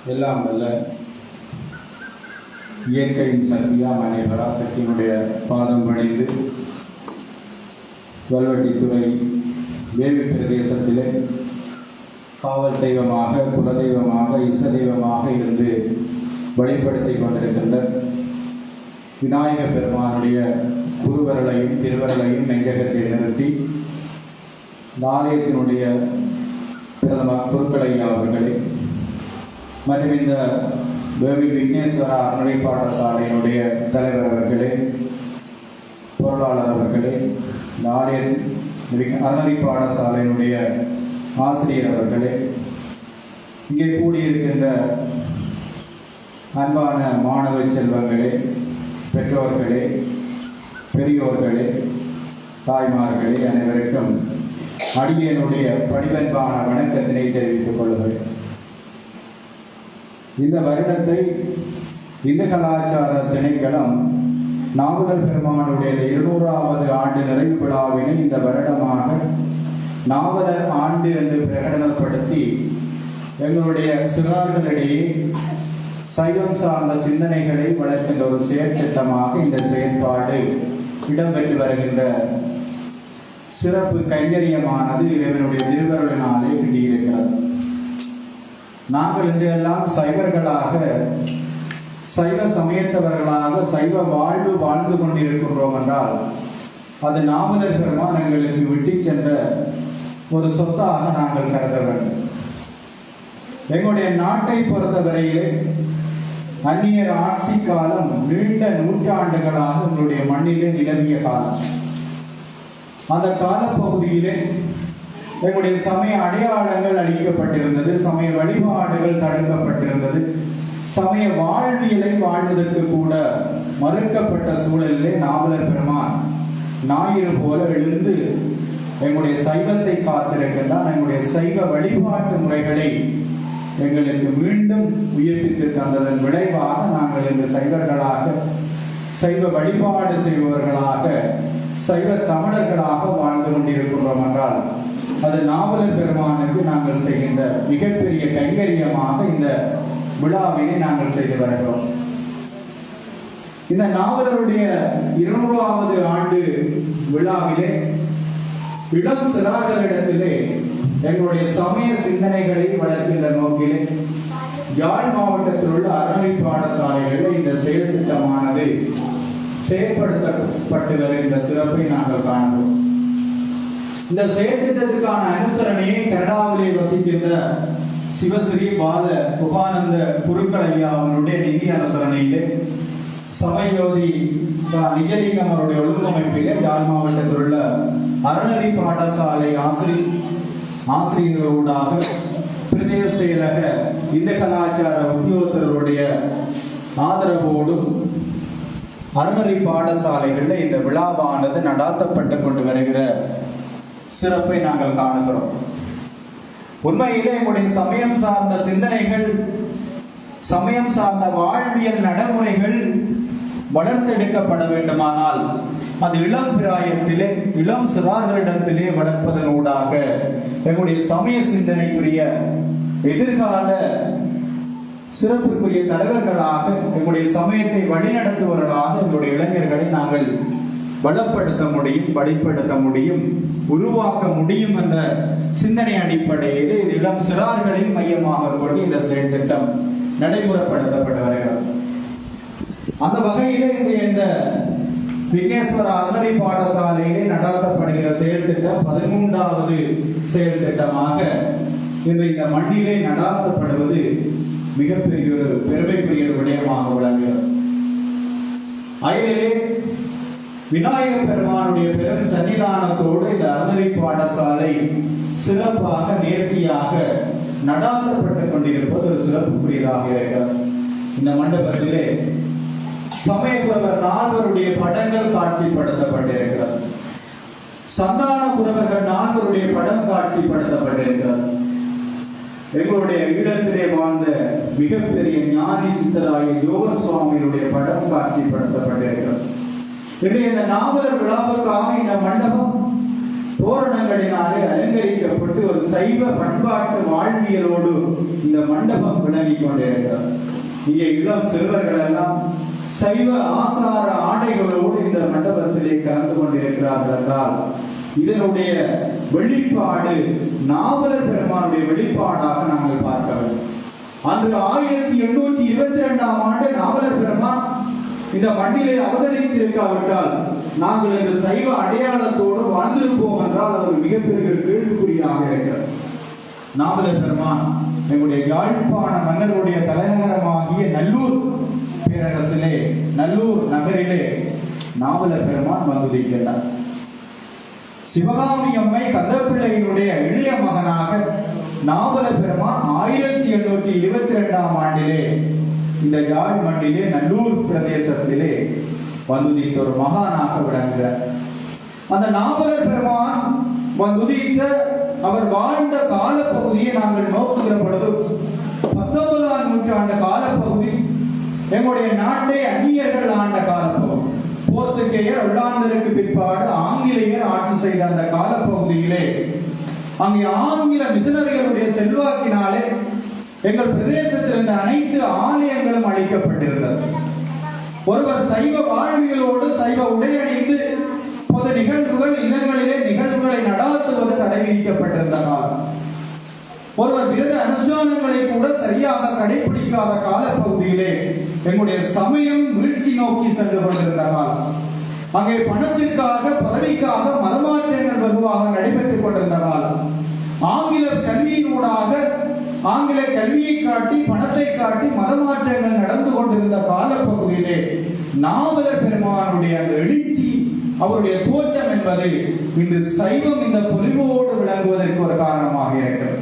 எல்லாம் வல்ல இயற்கையின் சக்தியாம் அன்னை பராசக்தியினுடைய பாதம் பணிந்து வல்வெட்டித்துறை வேவி பிரதேசத்திலே காவல் தெய்வமாக, குலதெய்வமாக, இச தெய்வமாக இருந்து வழிபடுத்தி கொண்டிருக்கின்ற விநாயக பெருமானுடைய குருவரலையும் திருவரலையும் நெஞ்சகத்தில் நிறுத்தி ஆலயத்தினுடைய பிரதமர் குருக்களையா அவர்களே மற்றும் இந்த வேவி விக்னேஸ்வரா அறநிலை பாடசாலையினுடைய தலைவர் அவர்களே, பொருளாளர் அவர்களே, இந்த ஆலய அறநிலை பாடசாலையினுடைய ஆசிரியர் அவர்களே, இங்கே கூடியிருக்கின்ற அன்பான மாணவ செல்வங்களே, பெற்றோர்களே, பெரியோர்களே, தாய்மார்களே, அனைவருக்கும் அடியனுடைய பணிவன்பான வணக்கத்தினை தெரிவித்துக் கொள்கிறேன். இந்த வருடத்தை இந்து கலாச்சார திணைக்களம் நாவலர் பெருமானுடைய 200வது ஆண்டு நிறைவு விழாவினை இந்த வருடமாக நாவலர் ஆண்டு என்று பிரகடனப்படுத்தி எங்களுடைய சிறார்களிடையே சைவம் சார்ந்த சிந்தனைகளை வளர்க்கின்ற ஒரு செயற்திட்டமாக இந்த செயற்பாடு இடம்பெற்று வருகின்ற சிறப்பு கைங்கரியமானது இறைவனுடைய திருவருளினாலே கிட்டியிருக்கிறது. நாங்கள் இன்றையெல்லாம் சைவர்களாக, சைவ சமயத்தவர்களாக சைவ வாழ்வு வாழ்ந்து கொண்டிருக்கின்றோம் என்றால் அது நாவலர் பெருமான் எங்களுக்கு விட்டு சென்ற ஒரு சொத்தாக நாங்கள் கருத வேண்டும். எங்களுடைய நாட்டை பொறுத்தவரையிலே அந்நியர் ஆட்சி காலம் நீண்ட நூற்றாண்டுகளாக எங்களுடைய மண்ணிலே நிலவிய காலம். அந்த காலப்பகுதியிலே எங்களுடைய சமய அடையாளங்கள் அளிக்கப்பட்டிருந்தது, சமய வழிபாடுகள் தடுக்கப்பட்டிருந்தது, சமய வாழ்வியலை வாழ்வதற்கு கூட மறுக்கப்பட்ட சூழலிலே நாவலர் பெருமான் ஞாயிறு போல எழுந்து எங்களுடைய சைவத்தை காத்திருக்கின்றான். எங்களுடைய சைவ வழிபாட்டு முறைகளை எங்களுக்கு மீண்டும் உயிர்ப்பித்து தந்ததன் விளைவாக நாங்கள் இன்று சைவர்களாக, சைவ வழிபாடு செய்பவர்களாக, சைவ தமிழர்களாக வாழ்ந்து கொண்டிருக்கின்றோம் என்றால் அது நாவலர் பெருமானுக்கு நாங்கள் செய்கின்ற மிகப்பெரிய கைங்கரியமாக இந்த விழாவினை நாங்கள் செய்து வருகிறோம். இந்த நாவலருடைய 200வது ஆண்டு விழாவிலே இளம் சிறார்களிடத்திலே எங்களுடைய சமய சிந்தனைகளை வளர்க்கின்ற நோக்கிலே யாழ் மாவட்டத்தில் உள்ள அறநிலை பாடசாலைகளில் இந்த செயல் திட்டமானது செயல்படுத்தப்பட்டு வருகின்ற சிறப்பை நாங்கள் காண்கிறோம். இந்த செயற்திட்டத்துக்கான அனுசரணையை கனடாவிலே வசிக்கின்ற சிவஸ்ரீ பாத உபானந்த குருக்கள் ஐயா அவர்களுடைய நிதி அனுசரணையிலே சமயோதி நிஜலிங்கம் அவருடைய ஒழுங்கமைப்பிலே யாழ் மாவட்டத்தில் உள்ள அறநிலை பாடசாலை ஆசிரியர்களூடாக பிரதேச செயலக இந்த கலாச்சார உத்தியோகத்தர்களுடைய ஆதரவோடும் அறநிலை பாடசாலைகளில் இந்த விழாவானது நடாத்தப்பட்டு கொண்டு வருகிற சிறப்பை நாங்கள் காணுகிறோம். உண்மையிலே எங்களுடைய சமயம் சார்ந்த சிந்தனைகள், சமயம் சார்ந்த வாழ்வியல் நடைமுறைகள் வளர்த்தெடுக்கப்பட வேண்டுமானால் அது இளம் பிராயத்திலே, இளம் சிறார்களிடத்திலே வளர்ப்பதனூடாக எங்களுடைய சமய சிந்தனைக்குரிய எதிர்கால சிறப்புக்குரிய தலைவர்களாக, எங்களுடைய சமயத்தை வழிநடத்துவர்களாக எங்களுடைய இளைஞர்களை நாங்கள் வளப்படுத்த முடியும், வழிப்படுத்த முடியும், உருவாக்க முடியும் என்ற சிந்தனை அடிப்படையில் இளம் சிறார்களை மையமாக கொண்டு இந்த செயல் திட்டம் நடைமுறைப்படுத்தப்பட்டு வருகிறது. அந்த வகையிலே இந்த விக்னேஸ்வர அறநிலை பாடசாலையிலே நடாத்தப்படுகிற செயல் திட்டம் 13வது செயல் திட்டமாக இன்று இந்த மண்ணிலே நடாத்தப்படுவது மிகப்பெரிய ஒரு பெருமைக்குரிய விடயமாக விளங்குகிறது. அயலிலே விநாயக பெருமானுடைய பெரும் சன்னிதானத்தோடு இந்த அறநிலை பாடசாலை சிறப்பாக நேர்த்தியாக நடாத்தப்பட்டுக் கொண்டிருப்பது ஒரு சிறப்புக்குரியதாக இருக்கிறது. இந்த மண்டபத்திலே சமயகுரவர் 4 படங்கள் காட்சிப்படுத்தப்பட்டிருக்கிறது. சந்தான குரவர்கள் 4 படம் காட்சிப்படுத்தப்பட்டிருக்கிறது. எங்களுடைய ஈழத்திலே வாழ்ந்த மிகப்பெரிய ஞானி சித்தராய யோக சுவாமியுடைய படம் காட்சிப்படுத்தப்பட்டிருக்கிறது. இந்த நாவலர் விழாவுக்காக இந்த மண்டபம் தோரணங்களினாலே அலங்கரிக்கப்பட்டு ஒரு சைவ பண்பாட்டு வாழ்வியல் வாழ்வியலோடு இந்த மண்டபம் விளங்கிக் கொண்டிருக்கிறது. இங்கே இளம் சிறுவர்கள் எல்லாம் சைவ ஆசார ஆடைகளோடு இந்த மண்டபத்திலே கலந்து கொண்டிருக்கிறார்கள் என்றால் இதனுடைய வெளிப்பாடு நாவலர் பெருமானுடைய வெளிப்பாடாக நாங்கள் பார்க்க வேண்டும். அன்று 1822ஆம் ஆண்டு நாவலர் பெருமான் இந்த மண்ணிலே அவதரித்திருக்காவிட்டால் நாங்கள் இந்த சைவ அடையாளத்தோடு வாழ்ந்திருப்போம் என்றால் அது ஒரு மிகப்பெரிய கேள்விக்குறியாக இருக்கிறது. நாவலர் பெருமான் எங்களுடைய யாழ்ப்பாண மன்னருடைய தலைநகரமாகிய நல்லூர் பேரரசிலே நல்லூர் நகரிலே நாவலர் பெருமான் வந்துதிக்கிறார். சிவகாமி அம்மை கந்தப்பிள்ளையினுடைய இளைய மகனாக நாவலர் பெருமான் 1822ஆம் ஆண்டிலே இந்த யாழ் மண்ணிலே நல்லூர் பிரதேசத்திலே வந்துதித்த ஒரு மகானாக விளங்குகிறார். அந்த நாவலர் பெருமான் வந்துதித்த அவர் வாழ்ந்த காலப்பகுதியை நாங்கள் நோக்குகிற பொழுது 19ஆம் நூற்றாண்டு காலப்பகுதி எங்களுடைய நாட்டை அந்நியர்கள் ஆண்ட காலப்பகுதி. போர்த்துகேயர் உள்ளாந்தருக்கு பிற்பாடு ஆங்கிலேயர் ஆட்சி செய்த அந்த காலப்பகுதியிலே அங்கே ஆங்கில மிஷனரிகளுடைய செல்வாக்கினாலே எங்கள் பிரதேசத்தில் இருந்த அனைத்து ஆலயங்களும் அழிக்கப்பட்டிருந்தது. ஒருவர் சைவ வாழ்வியலோடு சைவ உடையணிந்து பொது நிகழ்வுகள் இல்லங்களிலே நிகழ்வுகளை நடாத்துவது தடை விதிக்கப்பட்டிருந்த காலம். ஒருவர் விரத அனுஷ்டானங்களை கூட சரியாக கடைபிடிக்காத காலப்பகுதியிலே எங்களுடைய சமயம் வீழ்ச்சி நோக்கி சென்று கொண்டிருந்த காலம். அங்கே பணத்திற்காக பதவிக்காக மதமாற்றங்கள் வெகுவாக நடைபெற்றுக் கொண்டிருந்த காலம். ஆங்கில கல்வியினூடாக ஆங்கில கல்வியை காட்டி பணத்தை காட்டி மதமாற்றங்கள் நடந்து கொண்டிருந்த காலப்பகுதியிலே நாவலர் பெருமானுடைய அந்த எழுச்சி அவருடைய தோற்றம் என்பது இந்த சைவம் இந்த பொலிவோடு விளங்குவதற்கு ஒரு காரணமாக இருக்கிறது.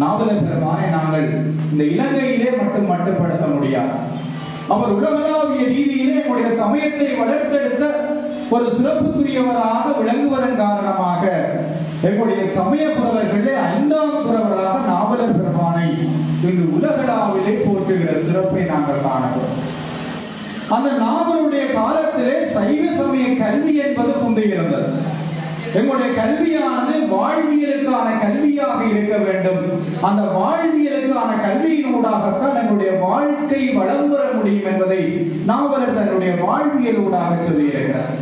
நாவலர் பெருமானை நாங்கள் இந்த இலங்கையிலே மட்டுப்படுத்த முடியாது. அவர் உலகளாவிய ரீதியிலே நம்முடைய சமயத்தை வளர்த்தெடுத்த ஒரு சிறப்புக்குரியவராக விளங்குவதன் காரணமாக எங்களுடைய சமய புரவர்களே 5ஆம் புரவராக நாவலர் பெருமானை இன்று உலகளாவிலே போற்றுகிற சிறப்பை நாங்கள் காணலாம். அந்த நாவலுடைய காலத்திலே சைவ சமய கல்வி என்பது கொண்டிருந்தது. எங்களுடைய கல்வியானது வாழ்வியலுக்கான கல்வியாக இருக்க வேண்டும். அந்த வாழ்வியலுக்கான கல்வியினூடாகத்தான் எங்களுடைய வாழ்க்கை வளம் பெற முடியும் என்பதை நாவலர் தன்னுடைய வாழ்வியலூடாக சொல்லியிருக்கிறார்.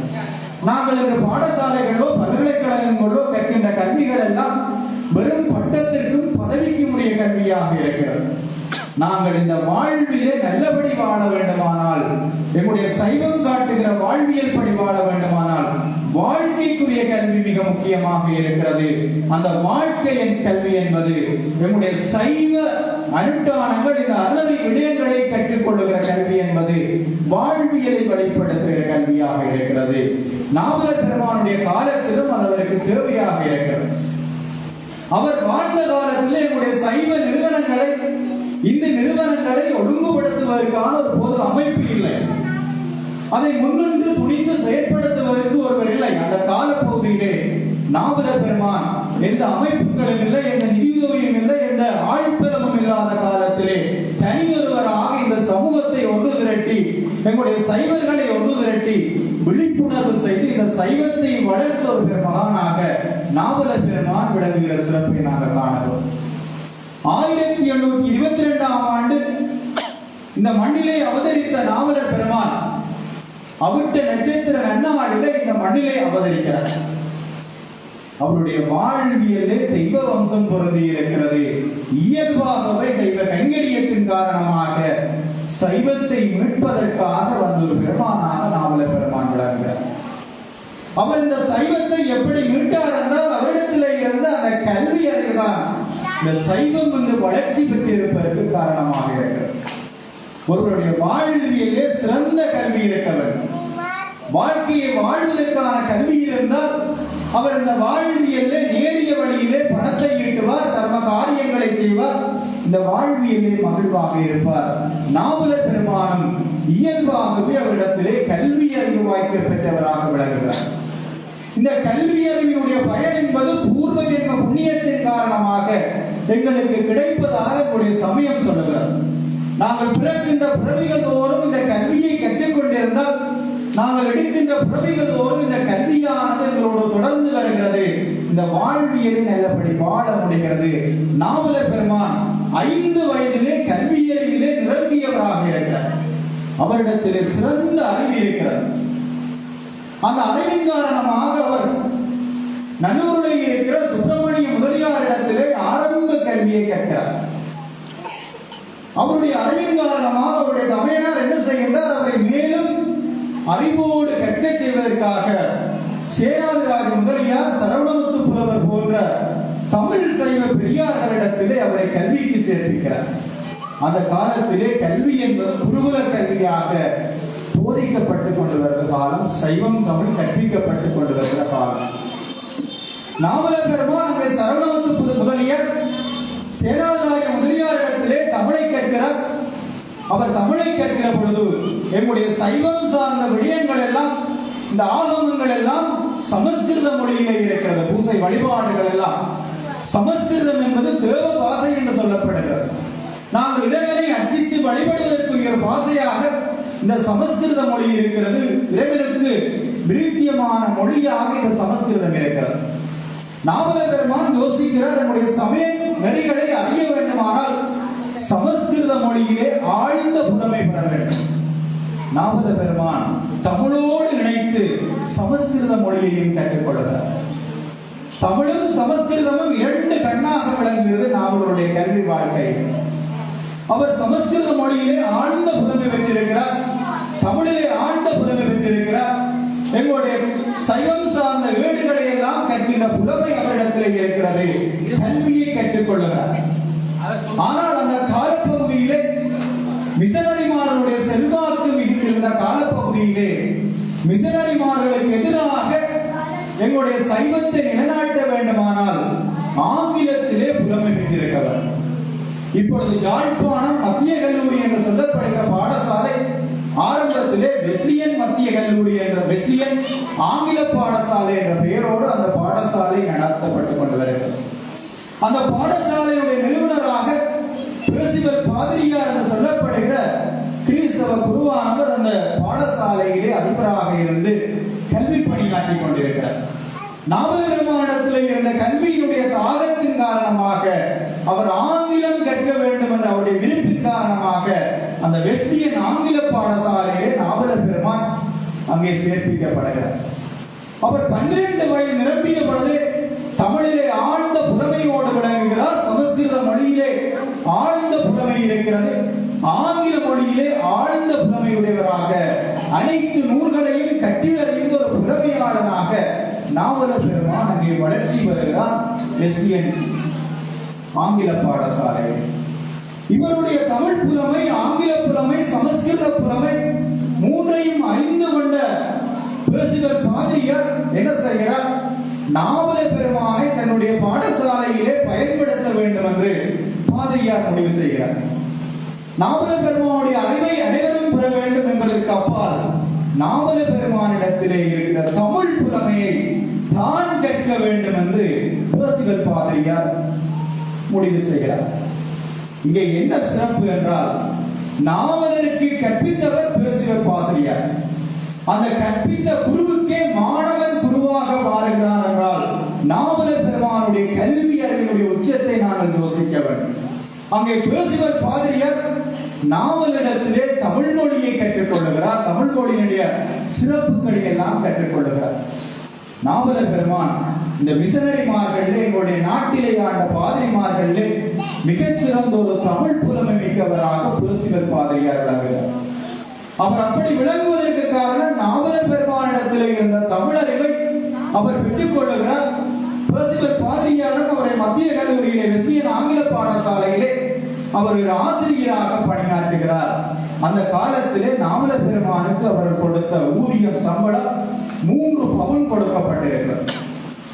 நாங்கள் இன்று பாடசாலைகளோ பல்கலைக்கழகங்களோ கற்கின்ற கல்விகள் எல்லாம் வெறும் பட்டத்திற்கும் பதவிக்கும் உரிய கல்வியாக இருக்கிறது. நாங்கள் இந்த வாழ்விலே நல்லபடி வாழ வேண்டுமானால் எங்களுடைய சைவம் காட்டுகிற வாழ்வியல் படி வாழ வேண்டுமானால் வாழ்க்கைக்குரிய கல்வி மிக முக்கியமாக இருக்கிறது. அந்த வாழ்க்கையின் கல்வி என்பது நம்முடைய சைவ அனுஷ்டானங்கள் இந்த அறநெறி விடயங்களை கற்றுக் கொள்ளுகிற கல்வி என்பது வாழ்வியலை வெளிப்படுத்துகிற கல்வியாக இருக்கிறது. நாவலர் பெருமானுடைய காலத்திலும் அது அவருக்கு தேவையாக இருக்கிறது. அவர் வாழ்ந்த காலத்திலே நம்முடைய சைவ நிறுவனங்களை இந்த நிறுவனங்களை ஒழுங்குபடுத்துவதற்கான ஒரு பொது அமைப்பு இல்லை. அதை முன்னின்று துணிந்து செயற்படுத்துவதற்கு ஒருவர் இல்லை. அந்த காலப்பகுதியிலே நாவலர் பெருமான் எந்த அமைப்புகளும் இல்லை, எந்த நிதியுதவியும் இல்லை, எந்த ஆழ்பலமும் இல்லாத காலத்திலே தனியொருவராக இந்த சமூகத்தை ஒன்று திரட்டி எங்களுடைய சைவர்களை ஒன்று திரட்டி விழிப்புணர்வு செய்து இந்த சைவத்தை வளர்த்த ஒரு மகானாக நாவலர் பெருமான் விளங்குகிற சிறப்பை நாங்கள் காணலாம். 1822ஆம் ஆண்டு இந்த மண்ணிலே அவதரித்த நாவலர் பெருமான் அவிட்ட நட்சத்திர நன்னாளிலே இந்த மண்ணிலே அவதரிக்கிறார். அவருடைய வாழ்வியலே தெய்வ வம்சம் பொருந்தி இருக்கிறது. இயல்பாகவே தெய்வ கைங்கரியத்தின் காரணமாக சைவத்தை மீட்பதற்காக வந்த ஒரு பெருமானாக நாவலர் பெருமான் விளங்குகிறார். அவர் இந்த சைவத்தை எப்படி மீட்டார் என்றால் அவரிடத்திலே இருந்த அந்த கல்வி அறிவுதான் இந்த சைவம் என்று வளர்ச்சி பெற்றிருப்பதற்கு காரணமாக இருக்கிறது. ஒருவருடைய வாழ்வியலே சிறந்த கல்வி இருக்க வேண்டும். வாழ்க்கையை வாழ்வதற்கான கல்வி இருந்தால் அவர் இந்த வாழ்வியலே நேரிய வழியிலே பணத்தை ஈட்டுவார், தர்ம காரியங்களை செய்வார், இந்த வாழ்வியலே மகிழ்வாக இருப்பார். நாவலர் பெருமானும் இயல்பாகவே அவரிடத்திலே கல்வி அறிவு வாய்க்க பெற்றவராக விளங்குகிறார். இந்த கல்வி அறிவினுடைய பயன் என்பது பூர்வ ஜென்ம புண்ணியத்தின் காரணமாக எங்களுக்கு கிடைப்பதாக என்னுடைய சமயம் சொல்லுகிறது. நாங்கள் பிறக்கின்ற பிறவிகள் தோறும் இந்த கல்வியை கற்றுக் கொண்டிருந்தால் நாங்கள் எடுக்கின்ற புறவிகளோடு இந்த கல்வியானது எங்களோடு தொடர்ந்து வருகிறது. இந்த வாழ்வியலை நல்லபடி வாழ முடிகிறது. நாவலர் பெருமான் 5 வயதிலே கல்வியிலே நிரம்பியவராக இருக்கிறார். அவரிடத்திலே சிறந்த அறிவு இருக்கிறார். அந்த அறிவின் காரணமாக அவர் நல்லூரில் இருக்கிற சுப்பிரமணிய முதலியாரிடத்திலே ஆரம்ப கல்வியை கற்கிறார். அவருடைய அறிவின் காரணமாக அவருடைய தமையனார் என்ன செய்கின்றார்? அவரை மேலும் அறிவோடு கற்க செய்வதற்காக சேனாதிராஜ முதலியார், சரவணமுத்து புலவர் போன்ற தமிழ் சைவ பெரியார்களிடத்திலே அவரை கல்விக்கு சேர்ப்பிக்கிறார். அந்த காலத்திலே கல்வி என்பது குருகுல கல்வியாக போதிக்கப்பட்டுக் கொண்டு வருகிற காலம், சைவம் தமிழ் கற்பிக்கப்பட்டுக் கொண்டு வருகிற காலம். நாவலர் பெருமான் அங்கே சரவணமுத்து முதலியார் சேனாதிராஜ முதலியாரிடத்திலே தமிழை கற்கிறார். அவர் தமிழை கற்கிற பொழுது எங்களுடைய சைவம் சார்ந்த விடயங்கள் எல்லாம், இந்த ஆகமங்கள் எல்லாம் சமஸ்கிருத மொழியிலே இருக்கிறது. பூசை வழிபாடுகள் எல்லாம் சமஸ்கிருதம் என்பது தேவ பாசை என்று சொல்லப்படுகிறது. நாங்கள் இறைவனை அர்ச்சித்து வழிபடுவதற்குரிய பாசையாக இந்த சமஸ்கிருத மொழி இருக்கிறது. இறைவனுக்கு விருத்தியமான மொழியாக இந்த சமஸ்கிருதம் இருக்கிறது. நாவலர் பெருமான் யோசிக்கிறார், நம்முடைய சமய நெறிகளை அறிய வேண்டுமானால் சமஸ்கிருத மொழியிலே ஆழ்ந்த புலமை பெற வேண்டும். நாவலர் பெருமான் தமிழோடு இணைத்து சமஸ்கிருத மொழியையும் கற்றுக்கொள்கிறார். தமிழும் சமஸ்கிருதமும் 2 கண்ணாக விளங்குகிறது நாவலருடைய கல்வி வாழ்க்கை. அவர் சமஸ்கிருத மொழியிலே ஆழ்ந்த புலமை பெற்றிருக்கிறார், தமிழிலே ஆழ்ந்த புலமை பெற்றிருக்கிறார். எங்களுடைய சைவம் சார்ந்த ஏடுகளை எல்லாம் கற்கின்ற புலமை அவரிடத்திலே இருக்கிறது. கல்வியை கற்றுக்கொள்கிறார். ஆனால் அந்த காலப்பகுதியிலே மிஷனரிமார்களுடைய செல்வாக்கு மிகுந்த காலப்பகுதியிலே மிஷனரிமார்களுக்கு எதிராக எங்களுடைய சைவத்தை நிலைநாட்ட வேண்டுமானால் ஆங்கிலத்திலே புலமை பெற்றிருக்கிறவர். இப்பொழுது யாழ்ப்பாணம் மத்திய கல்லூரி என்று சொல்லப்படுகிற பாடசாலை ஆரம்பத்திலே வெஸ்லியன் மத்திய கல்லூரி என்ற வெஸ்லியன் ஆங்கில பாடசாலை என்ற பெயரோடு அந்த பாடசாலை நடத்தப்பட்டுக் கொண்டு வருகிறது. அந்த பாடசாலையுடைய நிறுவனராக பேசிவர் பாதிரியார் என்று சொல்லப்படுகிற கிறிஸ்தவ குருவானவர் அந்த பாடசாலையிலே அதிபராக இருந்து கல்வி பணியாற்றிக் கொண்டிருக்கிறார். நாவலர் பெருமானிடத்தில் இருந்த கல்வியினுடைய தாகத்தின் காரணமாக அவர் ஆங்கிலம் கற்க வேண்டும் என்ற அவருடைய விருப்பின் காரணமாக அந்த வெஸ்லியன் ஆங்கில பாடசாலையிலே நாவலர் பெருமான் அங்கே சேர்ப்பிக்கப்படுகிறார். அவர் 12 வயது நிரம்பிய பொழுது தமிழிலே ஆழ்ந்த புலமையோடு விளங்குகிறார். சமஸ்கிருத மொழியிலே ஆழ்ந்த புலமை இருக்கிறது. ஆங்கில மொழியிலே ஆழ்ந்த புலமையுடையவராக அனைத்து நூல்களையும் கட்டியறிந்த ஒரு புலமையாளனாக நாவலர் பெருமான் அங்கே வளர்ச்சி வருகிறார். வெஸ்லியன் ஆங்கில பாடசாலை. இவருடைய தமிழ் புலமை, ஆங்கில புலமை, சமஸ்கிருத புலமை மூன்றையும் அறிந்து கொண்ட பேசிவர் பாதிரியார் என்ன செய்கிறார்? நாவலர் பெருமானை தன்னுடைய பாடசாலையிலே பயன்படுத்த வேண்டும் என்று பாதிரியார் முடிவு செய்கிறார். நாவலர் பெருமானுடைய அறிவை அனைவரும் பெற வேண்டும் என்பதற்கு அப்பால் நாவலர் பெருமானிடத்திலே இருக்கிற தமிழ் புலமையை தான் கற்க வேண்டும் என்று பேசிவர் பாதிரியார் முடிவு செய்கிறார். இங்கே என்ன சிறப்பு என்றால், நாவலருக்கு கற்பித்தவர் பேசிவர் பாதிரியார். அந்த கற்பித்த குருவுக்கே மாணவன் குருவாக மாறுகிறான் என்றால் நாவலர் பெருமானுடைய கல்வி அறிவினுடைய உச்சத்தை நாங்கள் யோசிக்க வேண்டும். அங்கே பேசிவர் பாதிரியார் நாவலிடத்திலே தமிழ் மொழியை கற்றுக்கொள்ளுகிறார். தமிழ் மொழியினுடைய சிறப்புகளை எல்லாம் கற்றுக்கொள்ளுகிறார். நாவலர் பெருமான் இந்த மிஷனரிமார்களே, எங்களுடைய நாட்டிலே ஆண்ட பாதிரிமார்களே மிகச்சிறந்த ஒரு தமிழ் புலமை மிக்கவராக பேசிவர் பாதிரியார் விளங்குகிறார். அவர் அப்படி விளங்குவதற்கு காரணம் நாவலர் பெருமானிடத்திலே இருந்த தமிழ் அறிவை அவர் பெற்றுக் கொள்ளுகிறார். பேசிவர் பாதிரியாரும் அவரை மத்திய கல்லூரியிலே வெஸ்லியன் ஆங்கில பாடசாலையிலே அவர் ஒரு ஆசிரியராக பணியாற்றுகிறார். அந்த காலத்திலே நாவலர் பெருமானுக்கு அவர் கொடுத்த ஊதியம் சம்பளம் 3 பவுன் கொடுக்கப்பட்டிருக்கிறது.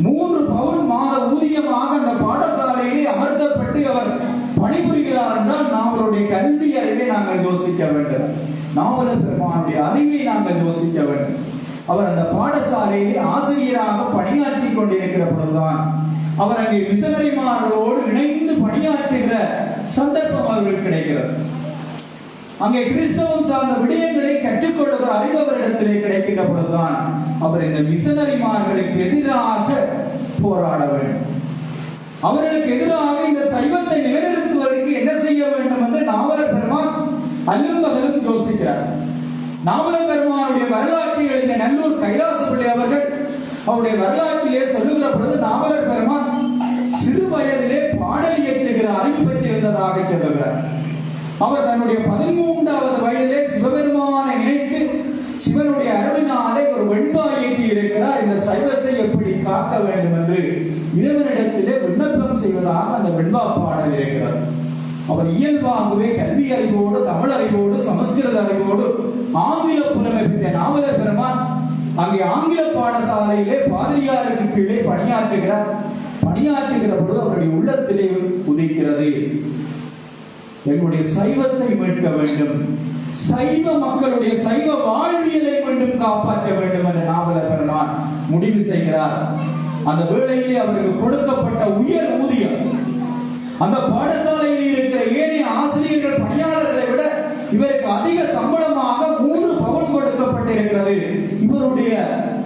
3 பவுன் மாத ஊதியமாக அந்த பாடசாலையிலே அமர்த்தப்பட்டு அவர் பணிபுரிகிறார் என்றால் நாவலுடைய கல்வி அறிவை நாங்கள் யோசிக்க வேண்டும். நாவலர் பெருமானுடைய அறிவை நாங்கள் யோசிக்க வேண்டும். அவர் அந்த பாடசாலையிலே ஆசிரியராக பணியாற்றிக் கொண்டிருக்கிற பொழுதுதான் அவர் அங்கே மிஷனரிமார்களோடு இணைந்து பணியாற்றுகிற சந்தர்ப்பம் அவர்களுக்கு கிடைக்கிறது. அங்கே கிறிஸ்தவம் சார்ந்த விடயங்களை கற்றுக்கொள்ளுகிற அறிபவரிடத்திலே கிடைக்கின்ற பொழுதுதான் அவர் இந்த மிஷனரிமார்களுக்கு எதிராக போராட வேண்டும். அவர்களுக்கு எதிராக இந்த சைவத்தை நிலைநிறுத்துவதற்கு என்ன செய்ய வேண்டும் என்று நாவலர் பெருமான் அல்லும் பகலும் யோசிக்கிறார். நாவலர் பெருமானுடைய வரலாற்றை எழுதிய நல்லூர் கைலாசப்பிள்ளை அவர்கள் அவருடைய வரலாற்றிலே சொல்லுகிற பொழுது நாவலர் பெருமான் சிறு வயதிலே பாடல் இயற்றுகிற அறிவு பெற்றிருந்ததாக சொல்லுகிறார். அவர் தன்னுடைய 13வது வயதிலே சிவபெருமானை நினைத்து சிவனுடைய அருளினாலே ஒரு வெண்பா இயக்கி இருக்கிறார். இந்த சைவத்தை எப்படி காக்க வேண்டும் என்று இறைவனிடத்திலே விண்ணப்பம் செய்வதாக அந்த வெண்பா பாடல் இருக்கிறார். அவர் இயல்பாகவே கல்வி அறிவோடு, தமிழ் அறிவோடு, சமஸ்கிருத அறிவோடு, ஆங்கில புலமை பெற்ற நாவலர் பெருமான் அங்கே ஆங்கில பாடசாலையிலே பாதிரியாருக்கு கீழே பணியாற்றுகிறார். பணியாற்றுகிற பொழுது அவருடைய உள்ளத்திலே உதிக்கிறது, எங்களுடைய சைவத்தை மீட்க வேண்டும், சைவ மக்களுடைய சைவ வாழ்வியலை மீண்டும் காப்பாற்ற வேண்டும் என்று நாவலர் பெருமான் முடிவு செய்கிறார். அந்த வேளையிலே அவருக்கு கொடுக்கப்பட்ட உயர் ஊதியம் அந்த பாடசாலையில் இருக்கிற ஏனைய ஆசிரியர்கள் பணியாளர்களை விட இவருக்கு அதிக சம்பளமாக 3 பவுன் கொடுக்கப்பட்டிருக்கிறது. இவருடைய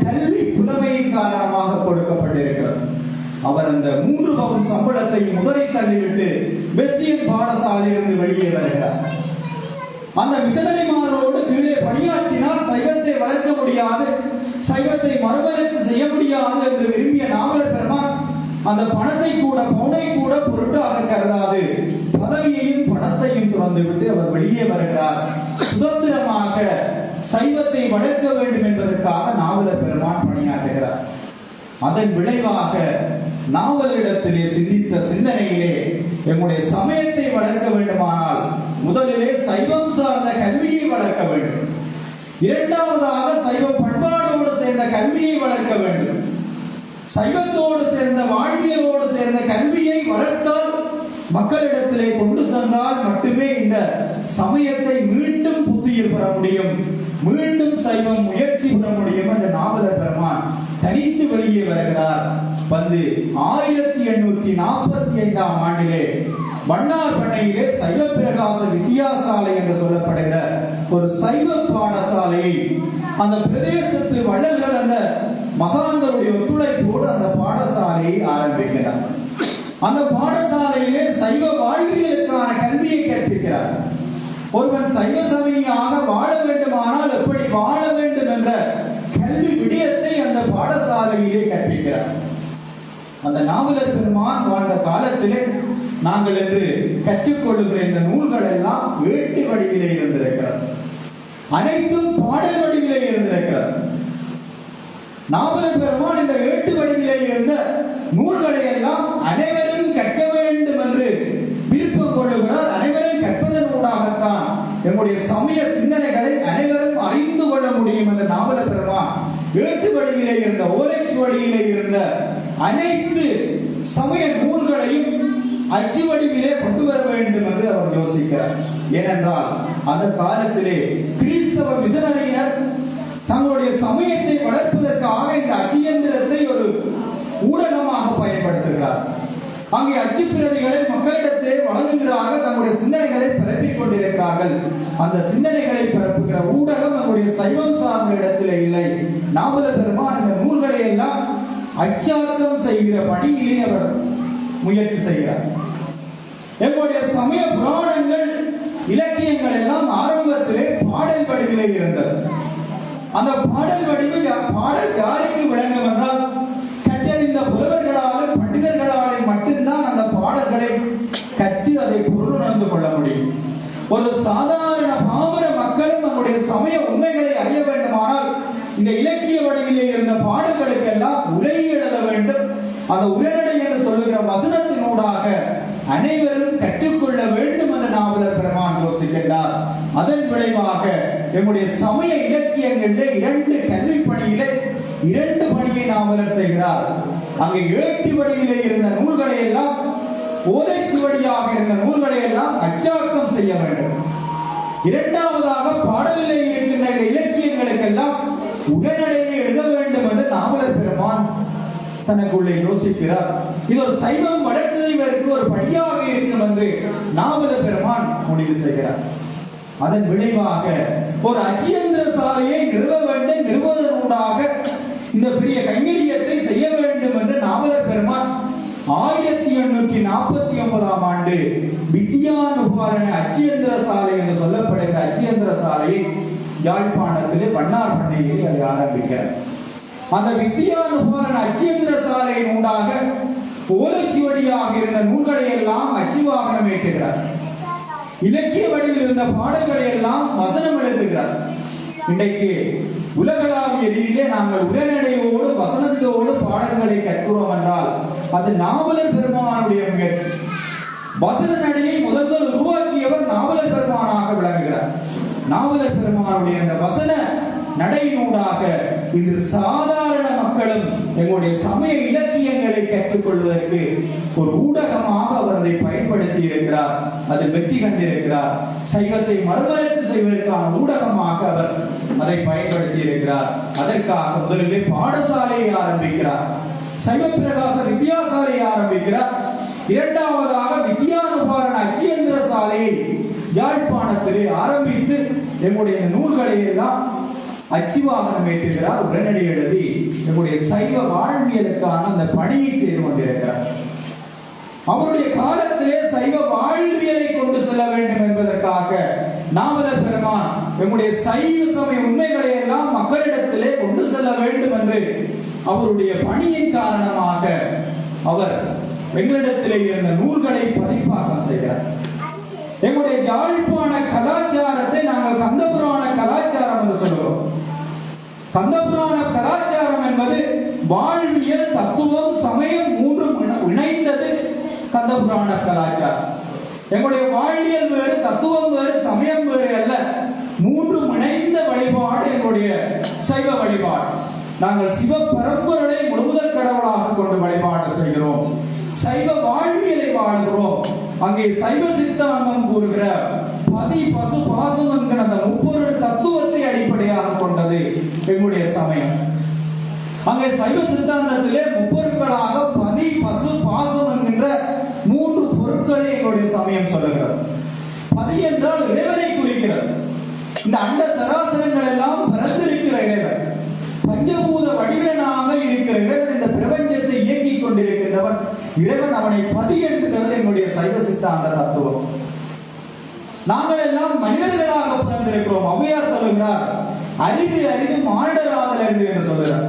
கல்வி புலமையின் காரணமாக கொடுக்கப்பட்டிருக்கிறது. அவர் அந்த 3 பவுன் சம்பளத்தை முதலை தள்ளிவிட்டு வெஸ்டியன் பாடசாலையிலிருந்து வெளியே வருகிறார். அந்த மிஷனரிமாரோடு கீழே பணியாற்றினால் சைவத்தை வளர்க்க முடியாது, சைவத்தை மறுமலர்ச்சி செய்ய முடியாது என்று விரும்பிய நாவலர் பெருமான் அந்த பணத்தை கூட, பவுனை கூட பொருட்டாக கருதாது பதவியையும் பணத்தையும் துறந்துவிட்டு அவர் வெளியே வருகிறார். சுதந்திரமாக சைவத்தை வளர்க்க வேண்டும் என்பதற்காக நாவலர் பெருமான் பணியாற்றுகிறார். அதன் விளைவாக நாவலரிடத்திலே சிந்தித்த சிந்தனையிலே எம்முடைய சமயத்தை வளர்க்க வேண்டுமானால் முதலிலே சைவம் சார்ந்த கல்வியை வளர்க்க வேண்டும், இரண்டாவதாக சைவ பண்பாடோடு சேர்ந்த கல்வியை வளர்க்க வேண்டும். சைவத்தோடு சேர்ந்த வாழ்வியலோடு சேர்ந்த கல்வியை வளர்த்தால் மக்களிடத்திலே கொண்டு சென்றால் மட்டுமே இந்த சமயத்தை மீண்டும் புத்துயிர் பெற முடியும், மீண்டும் சைவம் முயற்சி பெற முடியும் என்று நாவலர் பெருமான் தனித்து வெளியே வருகிறார். 1845ஆம் ஆண்டிலே மன்னார் பண்ணையிலே சைவ பிரகாச வித்தியாசாலை என்று சொல்லப்படுகிற ஒரு சைவ பாடசாலையை அந்த பிரதேசத்து வள்ளல்கள் அந்த மகான்களுடைய ஒத்துழைப்போடு அந்த பாடசாலையை ஆரம்பிக்கிறார். அந்த பாடசாலையிலே சைவ வாழ்வியலுக்கான கல்வியை கற்பிக்கிறார். ஒருவன் சைவ சமயியாக வாழ வேண்டுமானால் எப்படி வாழ வேண்டும் என்ற கல்வி விடயத்தை அந்த பாடசாலையிலே கற்பிக்கிறார். அந்த நாவலர் பெருமான் வாழ்ந்த காலத்திலே நாங்கள் என்று கற்றுக்கொள்ளுகிற இந்த நூல்கள் எல்லாம் வேட்டு வடிவிலே இருந்திருக்கிறது, அனைத்தும் பாடல் வடிவிலே இருந்திருக்கிறது. நாவலர் பெருமான் இந்த வேட்டு வடிவிலே இருந்த நூல்களை எல்லாம் அனைவரும் கற்க வேண்டும் என்று விருப்பம் கொள்ளுகிறார். அனைவரும் கற்பதனூடாகத்தான் நம்முடைய சமய சிந்தனைகளை அனைவரும் அறிந்து கொள்ள முடியும் என்ற நாவலர் பெருமான் வேட்டு வடிவிலே இருந்த, ஓலைச்சு வடிவிலே இருந்த அனைத்து சமய நூல்களையும் அச்சு வடிவிலே கொண்டு வர வேண்டும் என்று அவர் யோசிக்கிறார். ஏனென்றால் அந்த காலத்திலே கிறிஸ்தவ மிஷனரியினர் தங்களுடைய சமயத்தை வளர்ப்பதற்காக இந்த அச்சியந்திரத்தை ஒரு ஊடகமாக பயன்படுத்துகிறார். அங்கே அச்சு பிரதிகளை மக்களிடத்திலே வழங்குகிறார்கள், தங்களுடைய சிந்தனைகளை பரப்பிக் கொண்டிருக்கிறார்கள். அந்த சிந்தனைகளை பரப்புகிற ஊடகம் நம்முடைய சைவம் சார்ந்த இடத்திலே இல்லை. நாவலர் பெருமான் இந்த நூல்களை எல்லாம் அச்சாக்கம் செய்கிற பணியிலே அவர் முயற்சி செய்கிறார். எங்களுடைய சமய புராணங்கள், இலக்கியங்கள் எல்லாம் ஆரம்பத்திலே பாடல் வடிவிலே இருந்தது. அந்த பாடல் வடிவு பாடல் யாருக்கு விளங்கும் என்றால் கற்றறிந்த புலவர்களாலும் பண்டிதர்களாலே மட்டும்தான் அந்த பாடல்களை கற்று அதை பொருளுணர்ந்து கொள்ள முடியும். ஒரு சாதாரண பாமர மக்களும் நம்முடைய சமய உண்மைகளை அறிய வேண்டுமானால் இந்த இலக்கிய வடிவிலே இருந்த பாடல்களுக்கெல்லாம் உரை எழுத வேண்டும். அந்த உரைநடை என்று சொல்லுகிற வசனத்தினூடாக அனைவரும் கற்றுக்கொள்ள வேண்டும் என்று நாவலர் பெருமான் யோசிக்கின்றார். அதன் விளைவாக நம்முடைய சமய இலக்கியங்களிலே 2 கல்வி பணியிலே 2 பணியை நாவலர் செய்கிறார். அங்கே ஏட்டு வடிவிலே இருந்த நூல்களை எல்லாம், ஓலைச்சுவடியாக இருந்த நூல்களை எல்லாம் அச்சாக்கம் செய்ய வேண்டும். இரண்டாவதாக பாடலிலே இருக்கின்ற இலக்கியங்களுக்கெல்லாம் உடனடியே எழுத வேண்டும் என்று நாவலர் பெருமான் தனக்குள்ளே யோசிக்கிறார். இது ஒரு சைவம் வளர்ச்சி செய்வதற்கு ஒரு படியாக இருக்கும் என்று நாவலர் பெருமான் முடிவு செய்கிறார். அதன் விளைவாக ஒரு அச்சியந்திர சாலையை நிறுவ வேண்டும், நிறுவதனூடாக இந்த பெரிய கைங்கரியத்தை செய்ய வேண்டும் என்று நாவலர் பெருமான் 1849ஆம் ஆண்டு வித்யானுபாரண அச்சியந்திர சாலை என்று சொல்லப்படுகிற அச்சியந்திர சாலையை யாழ்ப்பாணத்திலே வண்ணார் பண்ணையிலே அதை ஆரம்பிக்கிறார். அந்த வித்யானுபாரண அச்சியந்திர சாலையின் உண்டாக ஓலைச்சுவடியாக இருந்த நூல்களை எல்லாம் அச்சுவாகனம் ஏற்றுகிறார். இலக்கிய வடிவில் இருந்த பாடல்களை எல்லாம் வசனம் எழுதுகிறார். இன்றைக்கு உலகளாவிய ரீதியிலே நாங்கள் உரைநடையோடு வசனத்தோடு பாடல்களை கற்கிறோம் என்றால் அது நாவலர் பெருமானுடைய முயற்சி. வசன நடையை முதல் உருவாக்கியவர் நாவலர் பெருமானாக விளங்குகிறார். நாவலர் பெருமானுடைய அந்த வசன நடையினூடாக இன்று சாதாரண மக்களும் எங்களுடைய சமய இலக்கியங்களை கற்றுக்கொள்வதற்கு ஒரு ஊடகமாக அவர் அதை பயன்படுத்தி இருக்கிறார். அது வெற்றி கண்டிருக்கிறார். சைவத்தை மறுமலர்ச்சி செய்வதற்கான ஊடகமாக அவர் அதை பயன்படுத்தி இருக்கிறார். அதற்காக முதலிலே பாடசாலையை ஆரம்பிக்கிறார். சைவ பிரகாச வித்யாசாலையை ஆரம்பிக்கிறார். இரண்டாவதாக வித்யானுபாரண அச்சியந்திர சாலையை யாழ்ப்பாணத்திலே ஆரம்பித்து எங்களுடைய நூல்களை எல்லாம் அச்சுவாகனம் ஏற்றுகிறார். உடனடி எழுதி நம்முடைய சைவ வாழ்வியலுக்கான அந்த பணியை செய்து கொண்டிருக்கிறார். அவருடைய காலத்திலே சைவ வாழ்வியலை கொண்டு செல்ல வேண்டும் என்பதற்காக நாவலர் பெருமான் நம்முடைய சைவ சமய உண்மைகளை எல்லாம் மக்களிடத்திலே கொண்டு செல்ல வேண்டும் என்று அவருடைய பணியின் காரணமாக அவர் எங்களிடத்திலே இருந்த நூல்களை பதிப்பாக்கம் செய்கிறார். எங்களுடைய யாழ்ப்பாண கலாச்சாரத்தை நாங்கள் கந்தபுராண கலாச்சாரம் என்று சொல்கிறோம். கந்தபுராண கலாச்சாரம் என்பது வாழ்வியல், தத்துவம், சமயம் மூன்று இணைந்தது கந்தபுராண கலாச்சாரம். எங்களுடைய வாழ்வியல் வேறு, தத்துவம் வேறு, சமயம் வேறு அல்ல. மூன்று இணைந்த வழிபாடு எங்களுடைய சைவ வழிபாடு. நாங்கள் சிவ பரம்பொருளை முழுமுதற் கடவுளாக கொண்டு வழிபாடு செய்கிறோம். சைவ வாழ்வியலை வாழ்கிறோம். அங்கே சைவ சித்தாந்தம் கூறுகிற பதி பசு பாசம் என்கிற அந்த முப்பொருள் தத்துவத்தை அடிப்படையாக கொண்டது எங்களுடைய சமயம். அங்கே சைவ சித்தாந்தத்திலே முப்பொருட்களாக பதி பசு பாசம் என்கின்ற மூன்று பொருட்களை எங்களுடைய சமயம் சொல்லுகிறது. பதி என்றால் இறைவனை குறிக்கிறது. இந்த அண்ட சராசரங்கள் எல்லாம் பிறந்திருக்கிற இறைவன், பஞ்சபூத வடிவனாக இருக்கிற இறைவன், இந்த பிரபஞ்சத்தை இயக்கிக் கொண்டிருக்கின்றவன் இறைவன். அவனை பதி என்கிறது எங்களுடைய சைவ சித்தாந்த தத்துவம். நாங்கள் எல்லாம் மனிதர்களாக பிறந்திருக்கிறோம். ஔவையார் சொல்லுகிறார், அரிது அரிது மானிடராதல் என்று சொல்கிறார்.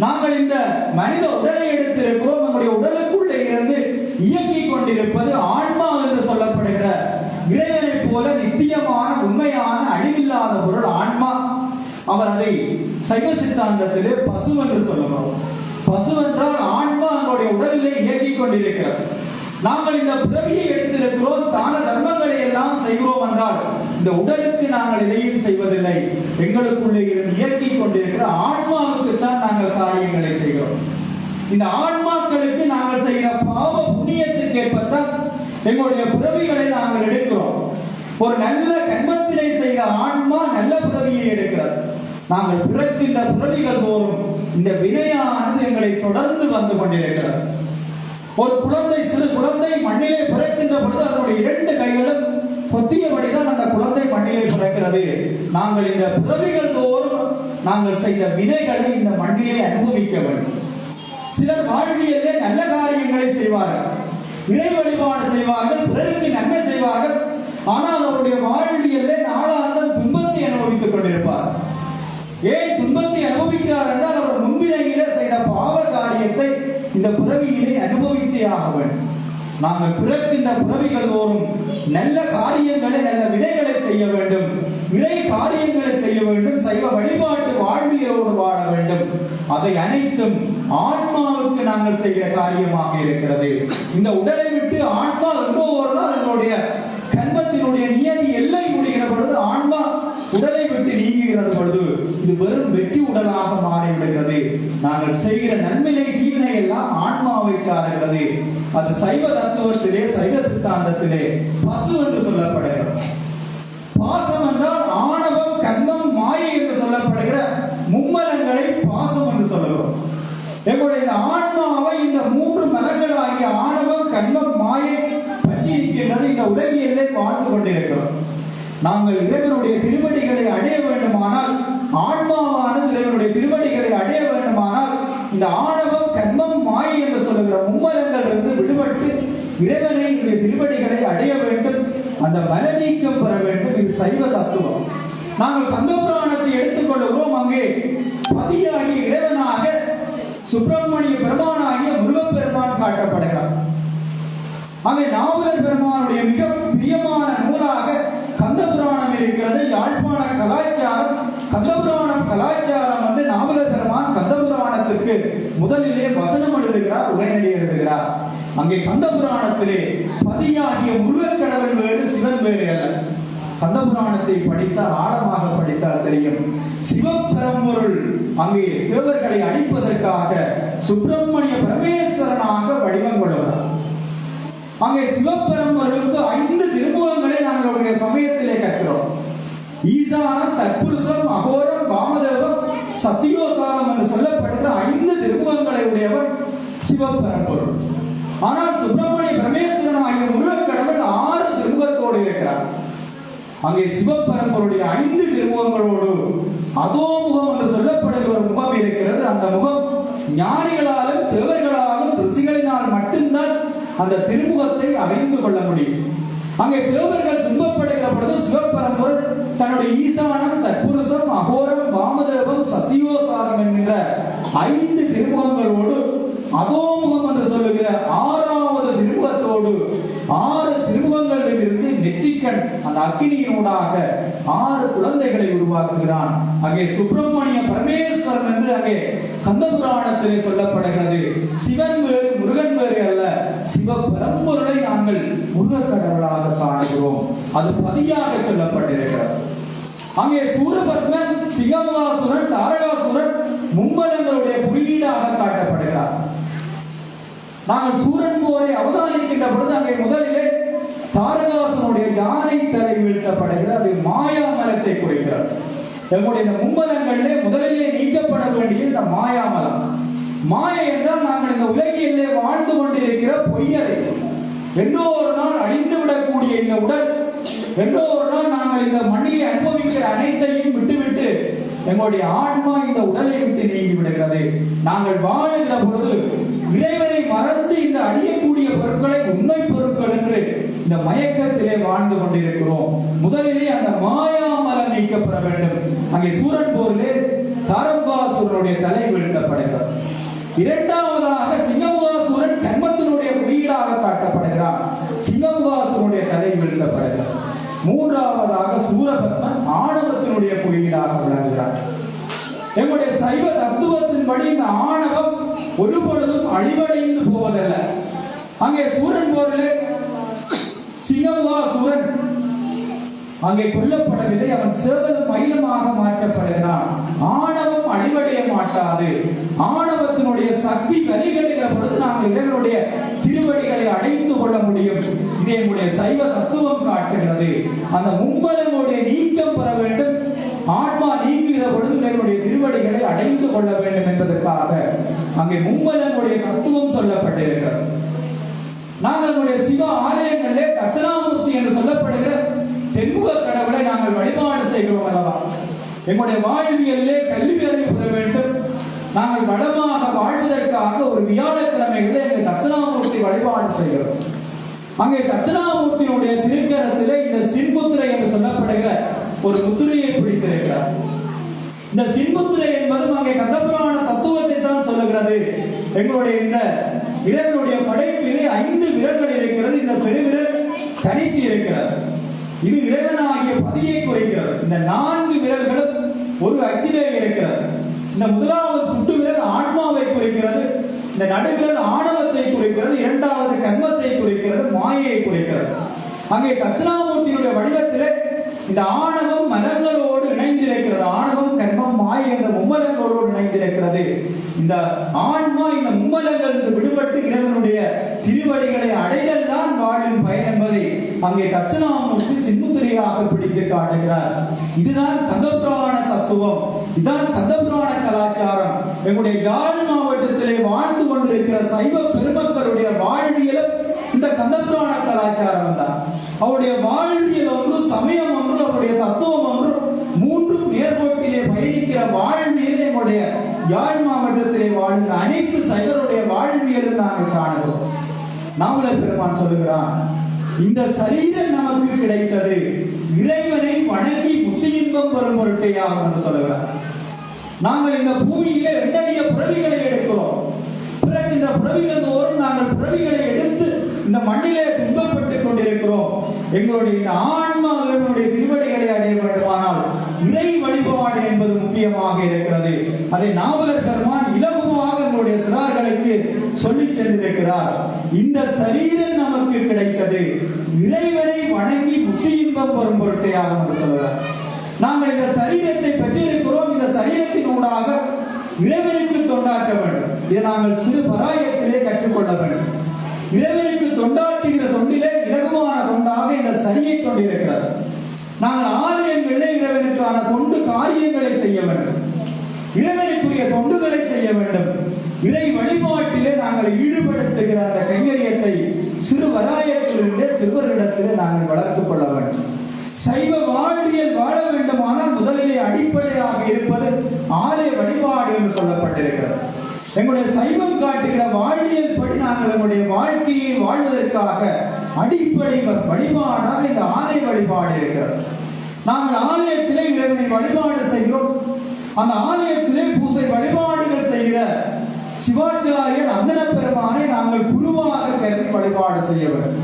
நாங்கள் இந்த மனித உடலை எடுத்திருக்கிறோம். நம்முடைய உடலுக்குள்ளே இருந்து இயக்கிக் கொண்டிருப்பது ஆன்மா என்று சொல்லப்படுகிற இறைவனை போல நித்தியமான உண்மையான அழிவில்லாத பொருள் ஆன்மா. அவர் அதை சைவ சித்தாந்தத்திலே பசு என்று சொல்லுகிறோம். பசு என்றால் ஆன்மா நம்முடைய உடலிலே இயக்கிக் கொண்டிருக்கிறது. நாங்கள் இந்த பிறவியை எடுத்திருக்கிறோம், தான தர்மங்களை எல்லாம் செய்கிறோம் என்றால் இந்த உடலுக்கு நாங்கள் இதையும் செய்வதில்லை. எங்களுக்குள்ளே இயக்கிக் கொண்டிருக்கிற ஆன்மாவுக்கு தான் நாங்கள் காரியங்களை செய்கிறோம். இந்த ஆன்மாக்களுக்கு நாங்கள் செய்கிற பாவ புண்ணியத்துக்கு ஏற்பத்தான் எங்களுடைய பிறவிகளை நாங்கள் எடுக்கிறோம். ஒரு நல்ல கர்மத்தினை செய்த ஆன்மா நல்ல பிறவியை எடுக்கிறது. நாங்கள் பிறக்கின்ற பிறவிகள் தோறும் இந்த வினையானது எங்களை தொடர்ந்து வந்து கொண்டிருக்கிறது. ஒரு குழந்தை, சிறு குழந்தை மண்ணிலே பிறக்கின்ற பொழுது அதனுடைய இரண்டு கைகளும் கொத்தியபடிதான் அந்த குழந்தை மண்ணிலே பிறக்கிறது. நாங்கள் இந்த பிறவிகள் தோறும் நாங்கள் செய்த வினைகளை இந்த மண்ணிலே அனுபவிக்க வேண்டும். சிலர் வாழ்வியலே நல்ல காரியங்களை செய்வார்கள், இறை வழிபாடு செய்வார்கள், பிறருக்கு நன்மை செய்வார்கள். ஆனால் அவருடைய வாழ்வியலே நாளாக துன்பத்தை அனுபவித்துக் கொண்டிருப்பார். ஏன் துன்பத்தை அனுபவிக்கிறார் என்றால் அவர் முன்பினையிலே செய்த பாவ காரியத்தை இந்த பிறவியிலே அனுபவித்தே ஆக வேண்டும். நாங்கள் பிறக்கின்ற பிறவிகள் தோறும் நல்ல காரியங்களை, நல்ல விதைகளை செய்ய வேண்டும், இறை காரியங்களை செய்ய வேண்டும், சைவ வழிபாட்டு வாழ்வியலோடு வாழ வேண்டும். அதை அனைத்தும் ஆன்மாவுக்கு நாங்கள் செய்கிற காரியமாக இருக்கிறது. இந்த உடலை விட்டு ஆன்மா எங்கோ ஒரு நாள் அதனுடைய கர்மத்தினுடைய நியதி எல்லை முடிகிற பொழுது ஆன்மா உடலை விட்டு நீங்குகிற பொழுது இது வெறும் வெற்றி உடலாக மாறிவிடுகிறது. நாங்கள் செய்கிற நன்மையை தீவினை எல்லாம் ஆன்மாவை சார்கிறது. அது சைவ தத்துவத்திலே, சைவ சித்தாந்தத்திலே பசு என்று சொல்லப்படுகிறது. பாசம் என்றால் ஆணவம், கர்மம், மாயை என்று சொல்லப்படுகிற மும்மலங்களை பாசம் என்று சொல்லுகிறோம். எங்களுடைய இந்த ஆன்மாவை இந்த மூன்று மலங்களாகிய ஆணவம், கர்மம், மாயை பற்றி இருக்கின்றது. இந்த உலகியலே வாழ்ந்து கொண்டிருக்கிறோம். நாங்கள் இறைவனுடைய திருவடிகளை அடைய வேண்டுமானால், ஆன்மாவானது இறைவனுடைய திருவடிகளை அடைய வேண்டுமானால், இந்த ஆணவம், கர்மம், மாயை என்று சொல்லுகிற மும்மலங்கள் இருந்து விடுபட்டு இறைவனை திருவடிகளை அடைய வேண்டும். அந்த மல நீக்கம் பெற வேண்டும். இது சைவ தத்துவம். நாங்கள் கந்த புராணத்தை எடுத்துக்கொள்கிறோம். அங்கே பதியாகிய இறைவனாக சுப்பிரமணிய பெருமானாகிய முருகப்பெருமான் காட்டப்படுகிறார். அங்கே நாவலர் பெருமானுடைய மிக பிரியமான நூலாக கந்த புராணம் இருக்கிறது. யாழ்ப்பாண கலாச்சாரம், கந்த புராணம் கலாச்சாரம் என்று நாவலர் பெருமான் கந்த புராணத்திற்கு முதலிலே வசனம் எழுதுகிறார், உரைநடை எழுதுகிறார். அங்கே கந்த புராணத்திலே பதியாகிய முருகக் கடவுள் வேறு, சிவன் வேறு அல்ல. கந்த புராணத்தை படித்தால், ஆழமாக படித்தால் தெரியும். சிவபெரும்பொருள் அங்கே தேவர்களை அழிப்பதற்காக சுப்பிரமணிய பரமேஸ்வரனாக வடிவம் கொள்கிறார். அங்கே சிவபெரும்பொருளுக்கு 5 திருமுகங்களை நாங்களுடைய சமயத்திலே கற்கிறோம். ஈசானம், தற்புருஷம், அகோரம், வாமதேவம், சத்தியோசாரம் என்று சொல்லப்படுகிற 5 திருமுகங்களை உடையவர் சிவபெரும்பொருள். ஆனால் சுப்பிரமணிய பரமேஸ்வரன் ஆகிய முருகக் கடவுள் 6 திருமுகத்தோடு இருக்கிறார். அங்கே சிவபெரும்பொருளுடைய 5 திருமுகங்களோடு அதோமுகம் என்று சொல்லப்படுகிற ஒரு முகம் இருக்கிறது. அந்த முகம் ஞானிகளாலும் தேவர்களாலும் ரிஷிகளினால் மட்டும்தான் அந்த திருமுகத்தை அறிந்து கொள்ள முடியும். அங்கே தேவர்கள் துன்பப்படுகிற பொழுது சிவபெரும்பொருள் தன்னுடைய ஈசானம், தற்புருஷம், அகோரம், வாமதேவம், சத்தியோசாரம் என்கின்ற 5 திருமுகங்களோடு அதோமுகம் என்று சொல்லுகிற 6வது திருமுகத்தோடு 6 திருமுகங்களில் இருந்து நெற்றிக்கண் அந்த அக்கினியினூடாக 6 குழந்தைகளை உருவாக்குகிறான். அங்கே சுப்பிரமணிய பரமேஸ்வரன் என்று அங்கே கந்த புராணத்திலே சொல்லப்படுகிறது. சிவன் வேறு, முருகன் வேறு அல்ல. சிவபெரும்பொருளை நாங்கள் முருகக் கடவுளாக காணுகிறோம். அது பதியாக சொல்லப்பட்டிருக்கிறது. அங்கே சூரபத்மன், சிங்கமுகாசுரன், தாரகாசுரன் மும்மலங்களுடைய குறியீடாக காட்டப்படுகிறார். நாங்கள் சூரன் போரை அவதானிக்கின்ற பொழுது அங்கே முதலிலே தாரகாசுரனுடைய யானை தலை வீழ்த்தப்படுகிறது. அது மாயாமலத்தை குறிக்கிறது. எங்களுடைய இந்த மும்மலங்களிலே முதலிலே நீக்கப்பட வேண்டிய இந்த மாயாமலம். மாயை என்றால் நாங்கள் இந்த உலகிலே வாழ்ந்து கொண்டிருக்கிற பொய்யரை, என்றோ ஒரு நாள் அழிந்து விடக்கூடிய இந்த உடல், என்றோ ஒரு நாள் நாங்கள் இந்த மண்ணிலே அனுபவிக்கிற அனைத்தையும் விட்டுவிட்டு எங்களுடைய ஆன்மா இந்த உடலை விட்டு நீங்கி விடுகிறது. நாங்கள் வாழுகிற பொழுது இறைவனை மறந்து இந்த அழியக்கூடிய பொருட்களை உண்மை பொருட்கள் என்று இந்த மயக்கத்திலே வாழ்ந்து கொண்டிருக்கிறோம். முதலிலே அந்த மாயாமலம் நீக்கப்பட வேண்டும். அங்கே சூரன் போரிலே தாரகாசுரனுடைய தலை வீழ்த்தப்படுகிறது. இரண்டாவதாக சிங்கமுகாசுரன் கர்மத்தினுடைய குறியீடாக காட்டப்படுகிறார். சிங்கமுகாசுரனுடைய தலை வீழ்த்தப்படுகிறது. மூன்றாவதாக சூரபத்மன் ஆணவத்தினுடைய குறியீடாக விளங்குகிறார். எங்களுடைய சைவ தத்துவத்தின்படி இந்த ஆணவம் ஒரு பொழுதும் அழிவடைந்து போவதல்ல. அங்கே சூரன் போரிலே சிங்கமுகாசுரன் அங்கே கொல்லப்படவில்லை. அவன் சேவலும் மயிலமாக மாற்றப்படுகிறான். ஆணவம் அழிவடைய மாட்டாது. ஆணவத்தினுடைய சக்தி வலிகெடுகிற பொழுது நாங்கள் இறைவனுடைய திருவடிகளை அடைந்து கொள்ள முடியும். இதை நம்முடைய சைவ தத்துவம் காட்டுகிறது. அந்த மும்மலங்களுடைய நீக்கம் பெற வேண்டும். ஆன்மா நீங்குகிற பொழுது இறைவனுடைய திருவடிகளை அடைந்து கொள்ள வேண்டும் என்பதற்காக அங்கே மும்மலங்களுடைய தத்துவம் சொல்லப்பட்டிருக்கிறது. நாங்கள் நம்முடைய சிவ ஆலயங்களிலே தட்சிணாமூர்த்தி என்று சொல்லப்படுகிற தென்முக கடவுளை நாங்கள் வழிபாடு செய்கிறோம் அல்லவா? எங்களுடைய வாழ்வியலிலே கல்வி அறிவு பெற வேண்டும். நாங்கள் வளமாக வாழ்வதற்காக ஒரு வியாழக்கிழமைகளே எங்கள் தட்சிணாமூர்த்தி வழிபாடு செய்கிறோம். அங்கே தட்சிணாமூர்த்தியினுடைய திருக்கரத்திலே இந்த சின்முத்திரை என்று சொல்லப்படுகிற ஒரு முத்திரையை பிடித்திருக்கிறார். இந்த சின்முத்திரை என்பதும் அங்கே கந்தபுராண தத்துவத்தை தான் சொல்லுகிறது. எங்களுடைய இந்த இறைவனுடைய படைப்பிலே 5 விரல்கள் இருக்கிறது. இந்த பெருவிரல் தனித்து இருக்கிறது. இது இறைவனாகிய பதியை குறிக்கிறது. இந்த 4 விரல்களும் ஒரு அச்சிலே இருக்கிறது. இந்த முதலாவது சுட்டு விரல் ஆன்மாவை குறிக்கிறது. இந்த நடுவிரல் ஆணவத்தை குறிக்கிறது. இரண்டாவது கர்மத்தை குறிக்கிறது, மாயையை குறிக்கிறது. அங்கே தட்சிணாமூர்த்தியுடைய வடிவத்திலே இந்த ஆணவம் மலங்களோடு இணைந்திருக்கிறது. ஆணவம், கர்மம், மாயை என்ற மும்மலங்களோடு இணைந்திருக்கிறது. இந்த ஆன்மா இந்த மும்மலங்களிலிருந்து விடுபட்டு இறைவனுடைய திருவடிகளை அடைதல் தான் வாழும் பயன் என்பதை அங்கே தட்சிணாமூர்த்தி சின்முத்திரையாக பிடித்து காட்டுகிறார். இதுதான் கந்தபுராண தத்துவம். இதுதான் கந்தபுராண கலாச்சாரம். எங்களுடைய யாழ் மாவட்டத்திலே வாழ்ந்து கொண்டிருக்கிற சைவ பெருமக்களுடைய வாழ்வியல் இந்த கந்தபுராண கலாச்சாரம் தான். அவருடைய வாழ்வியல் ஒன்று, சமயம் ஒன்று, அவருடைய நாங்கள் காணுகிறோம். நாவலர் பெருமான் சொல்லுகிறான், இந்த சரீரம் நமக்கு கிடைத்தது இறைவனை வணங்கி முத்தி இன்பம் பெறும் பொருட்டையாகும் என்று சொல்லுகிறார். நாங்கள் இந்த பூமியிலே எண்ணறிய பிறவிகளை எடுக்கிறோம். பிறக்கின்ற பிறவிகள் தோறும் நாங்கள் பிறவிகளை எடுத்து இந்த மண்ணிலே துன்பப்பட்டுக் கொண்டிருக்கிறோம். எங்களுடைய இந்த ஆன்மாவினுடைய திருவடிகளை அடைய வேண்டுமானால் இறை வழிபாடு என்பது முக்கியமாக இருக்கிறது. அதை நாவலர் பெருமான் இலகுவாக எங்களுடைய சிறார்களுக்கு சொல்லி சென்றிருக்கிறார். இந்த சரீரம் நமக்கு கிடைத்தது இறைவனை வணங்கி முத்தி இன்பம் பெறும் பொருட்டையாக என்று சொல்கிறார். நாங்கள் இந்த சரீரத்தை பெற்றிருக்கிறோம். இந்த சரீரத்தின் ஊடாக இறைவனுக்கு தொண்டாற்ற வேண்டும். இதை நாங்கள் சிறு பராயத்திலே கற்றுக்கொள்ள வேண்டும். இறைவனுக்கு தொண்டாற்றுகிற தொண்டிலே இலகுவான தொண்டாக இந்த சரியை கொண்டிருக்கிறது. நாங்கள் ஆலயங்களிலே இறைவனுக்கான தொண்டு காரியங்களை செய்ய வேண்டும். இறைவனுக்குரிய தொண்டுகளை செய்ய வேண்டும். இறை வழிபாட்டிலே நாங்கள் ஈடுபடுத்துகிற அந்த கைங்கரியத்தை சிறு வராயத்திலிருந்தே சிறுவர்களிடத்திலே நாங்கள் வளர்த்துக் கொள்ள வேண்டும். சைவ வாழ்வியல் வாழ வேண்டுமானால் முதலிலே அடிப்படையாக இருப்பது ஆலய வழிபாடு என்று சொல்லப்பட்டிருக்கிறது. எங்களுடைய சைவம் காட்டுகிற வாழ்வியல் படி நாங்கள் எங்களுடைய வாழ்க்கையை வாழ்வதற்காக அடிப்படை வழிபாடாக இந்த ஆலய வழிபாடு இருக்கிறது. நாங்கள் ஆலயத்திலே இறைவனை வழிபாடு செய்கிறோம். அந்த ஆலயத்திலே பூசை வழிபாடுகள் செய்கிற சிவாச்சாரியர் அந்தன பெருமானை நாங்கள் குருவாக கருதி வழிபாடு செய்ய வேண்டும்.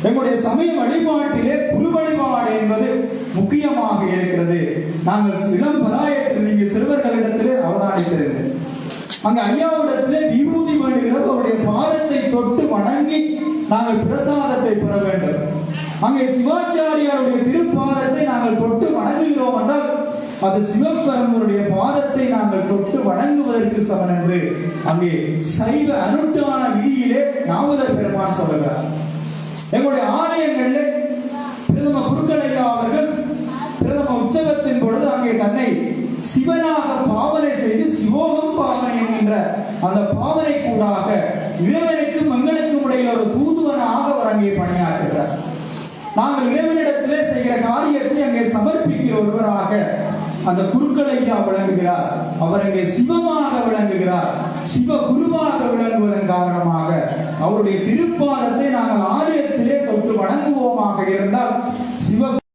எங்களுடைய சமய வழிபாட்டிலே குரு வழிபாடு என்பது முக்கியமாக இருக்கிறது. நாங்கள் இளம் பராயத்தில் நீங்க சிறுவர்களிடத்திலே அவதானித்திருந்தேன். அங்க ஐயாவிடத்திலே விபூதி வேண்டுகிறது. அவருடைய பாதத்தை தொட்டு வணங்கி நாங்கள் பிரசாதத்தை பெற வேண்டும். அங்கே சிவாச்சாரியாருடைய திருப்பாதத்தை நாங்கள் தொட்டு வணங்குகிறோம் என்றால் அது சிவபெருமானுடைய பாதத்தை நாங்கள் தொட்டு வணங்குவதற்கு சமன் என்று அங்கே சைவ அனுட்டான விதியிலே நாவலர் பெருமான் சொல்லுகிறார். எங்களுடைய ஆலயங்களிலே பிரதம குருக்களையா அவர்கள் பிரதம உற்சவத்தின் பொழுது அங்கே தன்னை சிவனாக பாவனை செய்து சிவோகம் பாவனை என்கின்ற அந்த பாவனை கூடாக இறைவனுக்கும் எங்களுக்கும் இடையில் ஒரு தூதுவனாக அவர் அங்கே பணியாற்றுகிறார். நாங்கள் இறைவனிடத்திலே செய்கிற காரியத்தை அங்கே சமர்ப்பிக்கிற ஒருவராக அந்த குருக்களையா விளங்குகிறார். அவர் அங்கே சிவமாக விளங்குகிறார். சிவ குருவாக விளங்குவதன் காரணமாக அவருடைய திருப்பாதத்தை நாங்கள் ஆலயத்திலே தொட்டு வணங்குவோமாக இருந்தால் சிவ